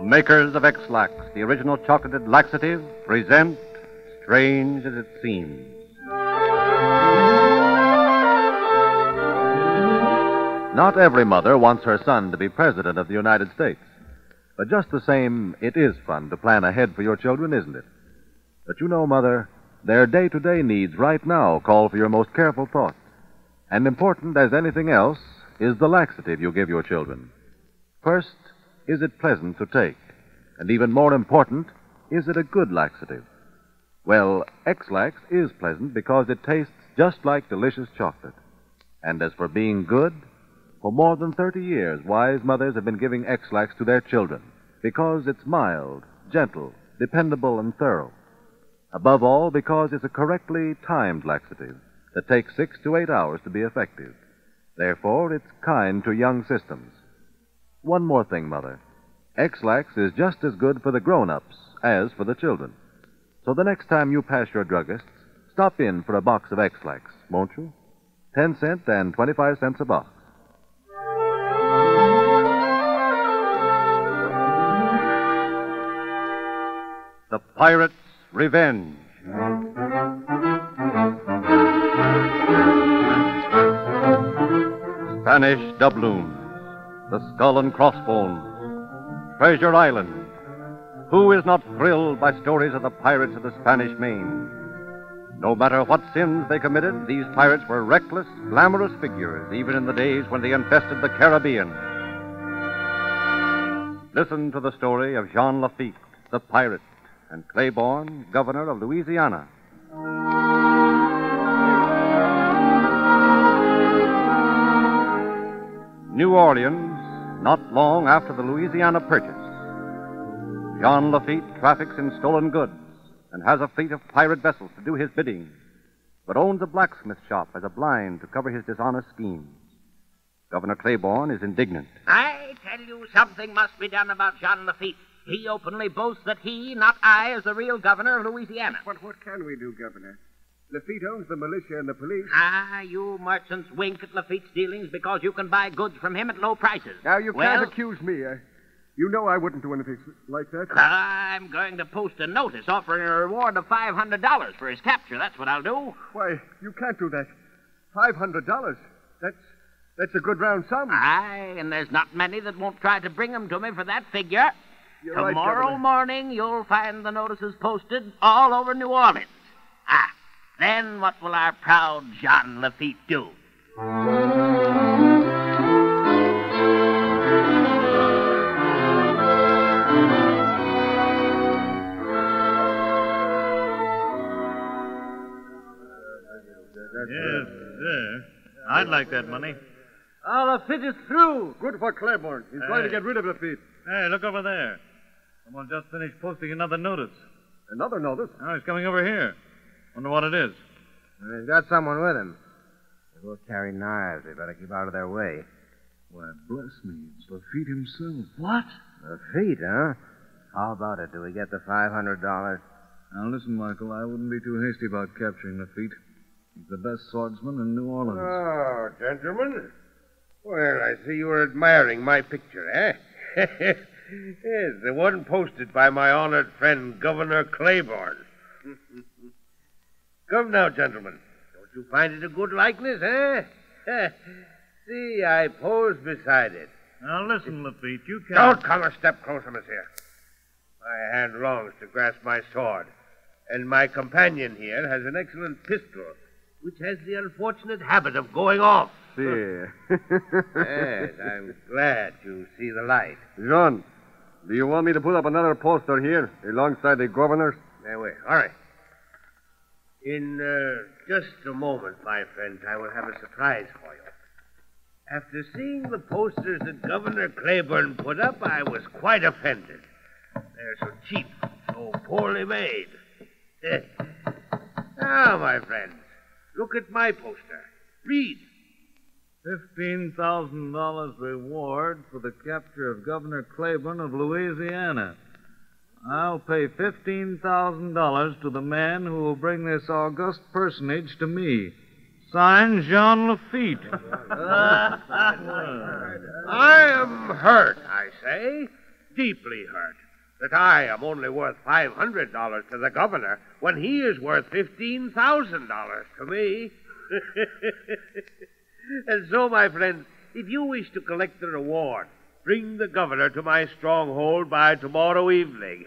makers of X-Lax, the original chocolated laxative, present Strange as It Seems. Not every mother wants her son to be president of the United States. But just the same, it is fun to plan ahead for your children, isn't it? But you know, Mother, their day-to-day needs right now call for your most careful thought. And important as anything else is the laxative you give your children. First, is it pleasant to take? And even more important, is it a good laxative? Well, X-Lax is pleasant because it tastes just like delicious chocolate. And as for being good, for more than 30 years, wise mothers have been giving X-Lax to their children because it's mild, gentle, dependable, and thorough. Above all, because it's a correctly timed laxative that takes 6 to 8 hours to be effective. Therefore, it's kind to young systems. One more thing, Mother. X-Lax is just as good for the grown-ups as for the children. So the next time you pass your druggist's, stop in for a box of X-Lax, won't you? 10 cents and 25 cents a box. The Pirate's Revenge. Spanish doubloons, the skull and crossbones, Treasure Island. Who is not thrilled by stories of the pirates of the Spanish Main? No matter what sins they committed, these pirates were reckless, glamorous figures, even in the days when they infested the Caribbean. Listen to the story of Jean Lafeete, the pirate, and Claiborne, governor of Louisiana. New Orleans, not long after the Louisiana Purchase. Jean Lafeete traffics in stolen goods and has a fleet of pirate vessels to do his bidding, but owns a blacksmith shop as a blind to cover his dishonest schemes. Governor Claiborne is indignant. I tell you, something must be done about Jean Lafeete. He openly boasts that he, not I, is the real governor of Louisiana. But what can we do, Governor? Lafeete owns the militia and the police. Ah, you merchants wink at Lafete's dealings because you can buy goods from him at low prices. Now, you can't accuse me. You know I wouldn't do anything like that. I'm going to post a notice offering a reward of $500 for his capture. That's what I'll do. Why, you can't do that. $500. That's a good round sum. Aye, and there's not many that won't try to bring them to me for that figure. You're Tomorrow right, morning, you'll find the notices posted all over New Orleans. Ah, then what will our proud Jean Lafeete do? Yes, sir. I'd like that money. Lafeete is through. Good for Claiborne. He's going to get rid of Lafeete. Hey, look over there. Someone just finished posting another notice. Another notice? Oh, he's coming over here. Wonder what it is. He's got someone with him. They both carry knives. They better keep out of their way. Why, bless me, it's Lafeete himself. What? Lafeete, huh? How about it? Do we get the $500? Now, listen, Michael, I wouldn't be too hasty about capturing Lafeete. He's the best swordsman in New Orleans. Oh, gentlemen. Well, I see you were admiring my picture, eh? Yes, the one posted by my honored friend, Governor Claiborne. Come now, gentlemen. Don't you find it a good likeness, eh? See, I pose beside it. Now, listen, Lafeete, you can't... Don't come a step closer, monsieur. My hand longs to grasp my sword, and my companion here has an excellent pistol, which has the unfortunate habit of going off. See. Yes, I'm glad you see the light. Jean, do you want me to put up another poster here alongside the governor's? There, wait. All right. In just a moment, my friends, I will have a surprise for you. After seeing the posters that Governor Claiborne put up, I was quite offended. They're so cheap, so poorly made. Now, my friends, look at my poster. Read. $15,000 reward for the capture of Governor Claiborne of Louisiana. I'll pay $15,000 to the man who will bring this august personage to me. Signed, Jean Lafeete. I am hurt, I say. deeply hurt that I am only worth $500 to the governor when he is worth $15,000 to me. And so, my friends, if you wish to collect the reward, bring the governor to my stronghold by tomorrow evening.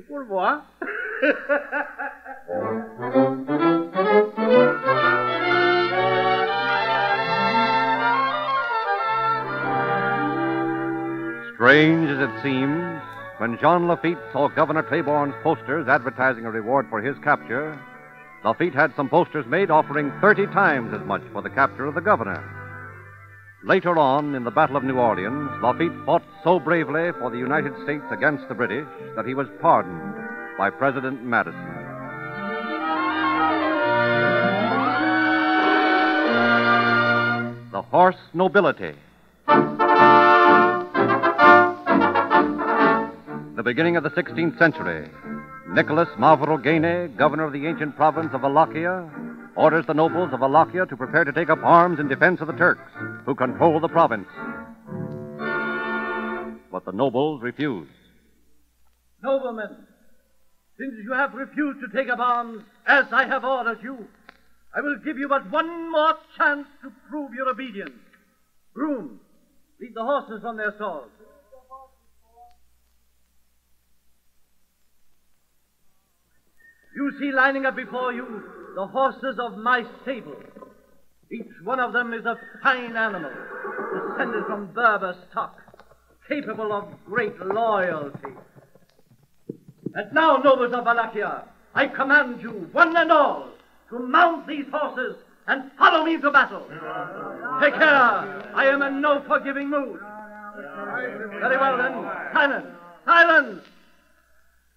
Au revoir. Strange as it seems, when Jean Lafeete saw Governor Claiborne's posters advertising a reward for his capture, Lafeete had some posters made offering 30 times as much for the capture of the governor. Later on, in the Battle of New Orleans, Lafeete fought so bravely for the United States against the British that he was pardoned by President Madison. The horse nobility. The beginning of the 16th century, Nicholas Mavroghene, governor of the ancient province of Wallachia, orders the nobles of Wallachia to prepare to take up arms in defense of the Turks, who control the province. But the nobles refuse. Noblemen, since you have refused to take up arms as I have ordered you, I will give you but one more chance to prove your obedience. Groom, lead the horses from their stalls. You see lining up before you the horses of my stable. Each one of them is a fine animal, descended from Berber stock, capable of great loyalty. And now, nobles of Wallachia, I command you, one and all, to mount these horses and follow me into battle. Take care, I am in no forgiving mood. Very well, then, silence, silence!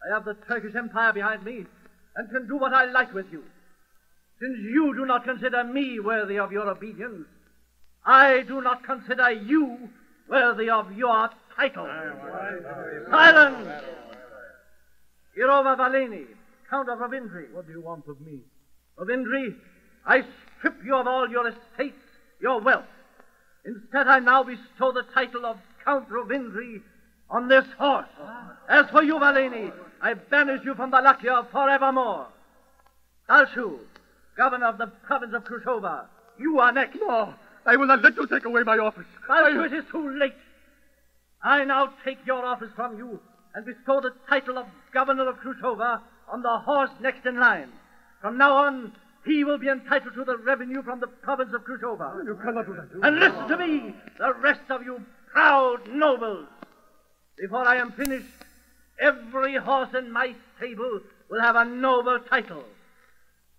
I have the Turkish Empire behind me, and can do what I like with you. Since you do not consider me worthy of your obedience, I do not consider you worthy of your title. Silence! Irova Valeni, Count of Ravindri. What do you want of me? Ravindri, I strip you of all your estates, your wealth. Instead, I now bestow the title of Count Ravindri on this horse. As for you, Valeni, I banish you from Wallachia forevermore. Dalshu, governor of the province of Krushova, you are next. No, I will not let you take away my office. Dalshu, it is too late. I now take your office from you and bestow the title of governor of Krushova on the horse next in line. From now on, he will be entitled to the revenue from the province of Krushova. You cannot do that. And listen to me, the rest of you proud nobles. Before I am finished, every horse in my stable will have a noble title.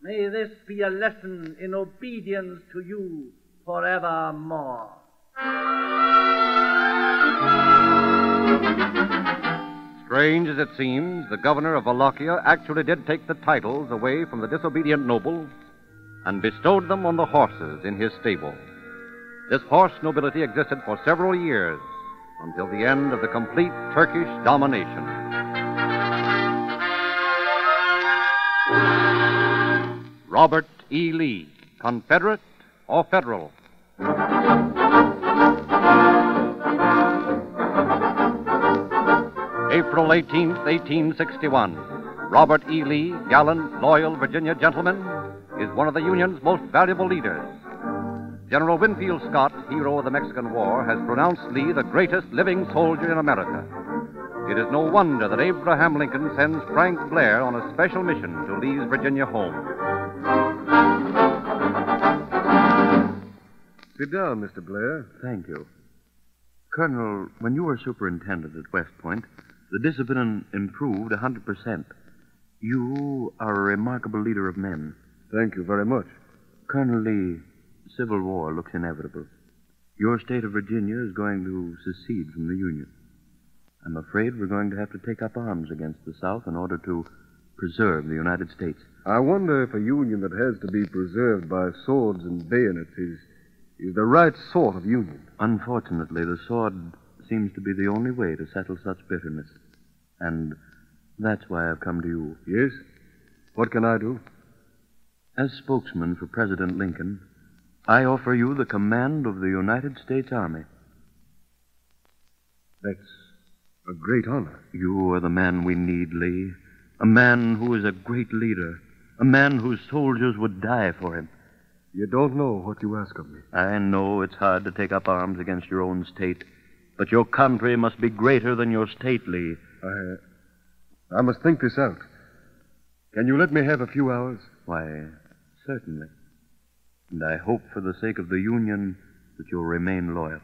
May this be a lesson in obedience to you forevermore. Strange as it seems, the governor of Wallachia actually did take the titles away from the disobedient nobles and bestowed them on the horses in his stable. This horse nobility existed for several years until the end of the complete Turkish domination. Robert E. Lee, Confederate or Federal? April 18th, 1861. Robert E. Lee, gallant, loyal Virginia gentleman, is one of the Union's most valuable leaders. General Winfield Scott, hero of the Mexican War, has pronounced Lee the greatest living soldier in America. It is no wonder that Abraham Lincoln sends Frank Blair on a special mission to Lee's Virginia home. Sit down, Mr. Blair. Thank you. Colonel, when you were superintendent at West Point, the discipline improved 100%. You are a remarkable leader of men. Thank you very much. Colonel Lee, civil war looks inevitable. Your state of Virginia is going to secede from the Union. I'm afraid we're going to have to take up arms against the South in order to preserve the United States. I wonder if a union that has to be preserved by swords and bayonets is the right sort of union. Unfortunately, the sword seems to be the only way to settle such bitterness. And that's why I've come to you. Yes? What can I do? As spokesman for President Lincoln, I offer you the command of the United States Army. That's A great honor. You are the man we need, Lee. A man who is a great leader. A man whose soldiers would die for him. You don't know what you ask of me. I know it's hard to take up arms against your own state, but your country must be greater than your state, Lee. I must think this out. Can you let me have a few hours? Why, certainly. And I hope for the sake of the Union that you'll remain loyal.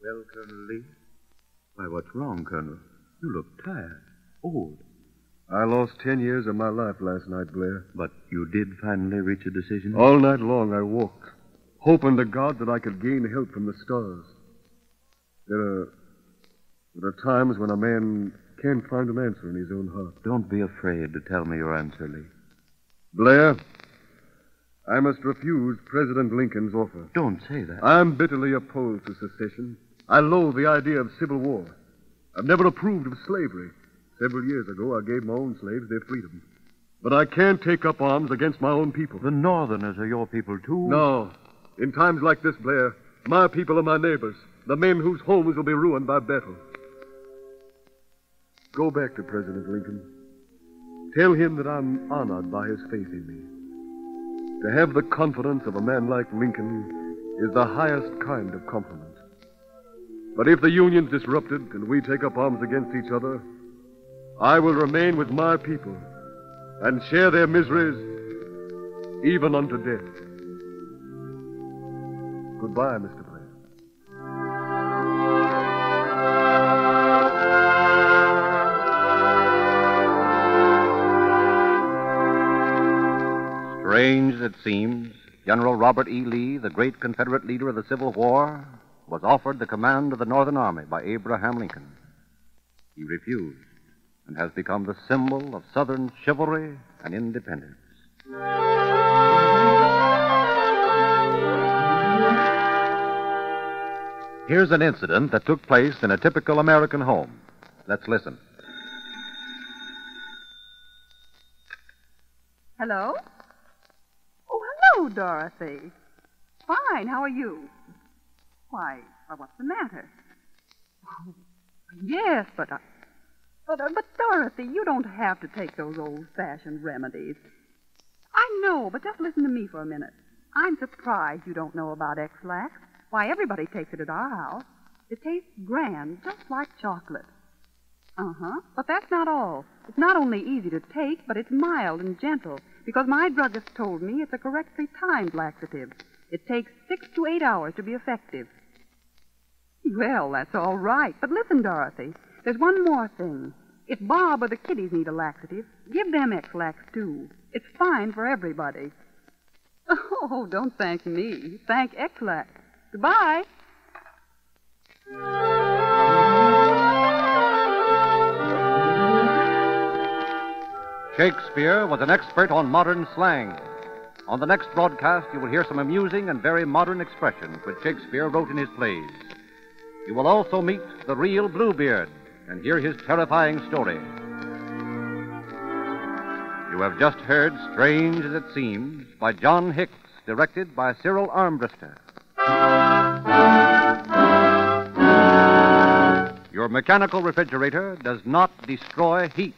Well, Colonel Lee? Why, what's wrong, Colonel? You look tired, old. I lost 10 years of my life last night, Blair. But you did finally reach a decision? All night long I walked, hoping to God that I could gain help from the stars. There are times when a man can't find an answer in his own heart. Don't be afraid to tell me your answer, Lee. Blair, I must refuse President Lincoln's offer. Don't say that. I'm bitterly opposed to secession. I loathe the idea of civil war. I've never approved of slavery. Several years ago, I gave my own slaves their freedom. But I can't take up arms against my own people. The Northerners are your people, too. No. In times like this, Blair, my people are my neighbors, the men whose homes will be ruined by battle. Go back to President Lincoln. Tell him that I'm honored by his faith in me. To have the confidence of a man like Lincoln is the highest kind of compliment. But if the Union's disrupted and we take up arms against each other, I will remain with my people and share their miseries even unto death. Goodbye, Mr. Blair. Strange as it seems, General Robert E. Lee, the great Confederate leader of the Civil War, was offered the command of the Northern Army by Abraham Lincoln. He refused and has become the symbol of Southern chivalry and independence. Here's an incident that took place in a typical American home. Let's listen. Hello? Oh, hello, Dorothy. Fine, how are you? Why, what's the matter? Oh, yes, but Dorothy, you don't have to take those old-fashioned remedies. I know, but just listen to me for a minute. I'm surprised you don't know about X-Lax. Why, everybody takes it at our house. It tastes grand, just like chocolate. But that's not all. It's not only easy to take, but it's mild and gentle, because my druggist told me it's a correctly timed laxative. It takes 6 to 8 hours to be effective. Well, that's all right. But listen, Dorothy, there's one more thing. If Bob or the kiddies need a laxative, give them X-Lax, too. It's fine for everybody. Oh, don't thank me. Thank X-Lax. Goodbye. Shakespeare was an expert on modern slang. On the next broadcast, you will hear some amusing and very modern expressions which Shakespeare wrote in his plays. You will also meet the real Bluebeard and hear his terrifying story. You have just heard Strange as It Seems by John Hicks, directed by Cyril Armbruster. Your mechanical refrigerator does not destroy heat.